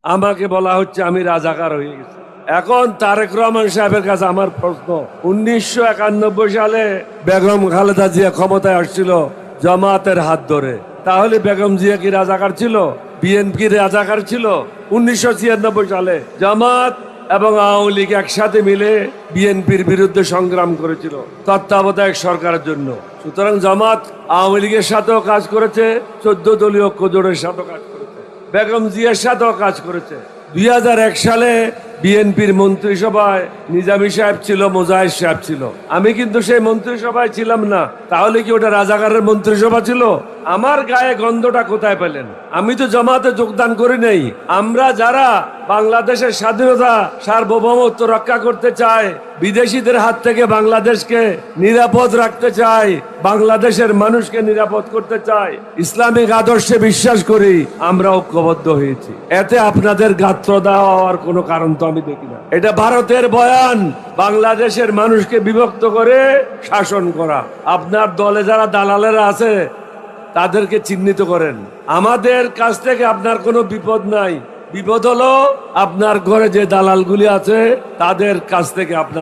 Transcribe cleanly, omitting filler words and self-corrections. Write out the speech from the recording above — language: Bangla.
আমাকে বলা হচ্ছে আমি রাজাকার হয়ে গেছি। এখন তারেক রহমান সাহেবের কাছে আমার প্রশ্ন, 1991 সালে বেগম খালেদা জিয়া ক্ষমতায় আসছিল জামাতের হাত ধরে, তাহলে বেগম জিয়া কি রাজাকার ছিল? বিএনপি রাজাকার ছিল? 1996 সালে জামাত এবং আওয়ামী লীগ একসাথে মিলে বিএনপির বিরুদ্ধে সংগ্রাম করেছিল তত্ত্বাবধায়ক সরকারের জন্য। সুতরাং জামাত আওয়ামী লীগের সাথেও কাজ করেছে, 14 দলীয় ঐক্য জোটের সাথেও কাজ করেছে, বেগম জিয়ার সাথেও কাজ করেছে। 2001 সালে বিএনপির মন্ত্রিসভায় নিজামী সাহেব ছিল, মোজাহিদ সাহেব ছিল, আমি কিন্তু সেই মন্ত্রিসভায় ছিলাম না। তাহলে কি ওটা রাজাকারের মন্ত্রিসভা ছিল? আমার গায়ে গন্ধটা কোথায় পেলেন? আমি তো জামাতে যোগদান করি নাই। আমরা যারা বাংলাদেশের স্বাধীনতা সার্বভৌমত্ব রক্ষা করতে চাই, বিদেশিদের হাত থেকে বাংলাদেশকে নিরাপদ রাখতে চাই, বাংলাদেশের মানুষকে নিরাপদ করতে চাই, ইসলামিক আদর্শে বিশ্বাস করি, আমরা ঐক্যবদ্ধ হয়েছি। এতে আপনাদের গাত্রদাহ হওয়ার কোনো কারণ তো আমি দেখি না। এটা ভারতের বয়ান, বাংলাদেশের মানুষকে বিভক্ত করে শাসন করা। আপনার দলে যারা দালালেরা আছে তাদেরকে চিহ্নিত করেন। আমাদের কাছ থেকে আপনার কোনো বিপদ নাই। বিপদ হলো আপনার ঘরে যে দালালগুলি আছে তাদের কাছ থেকে আপনার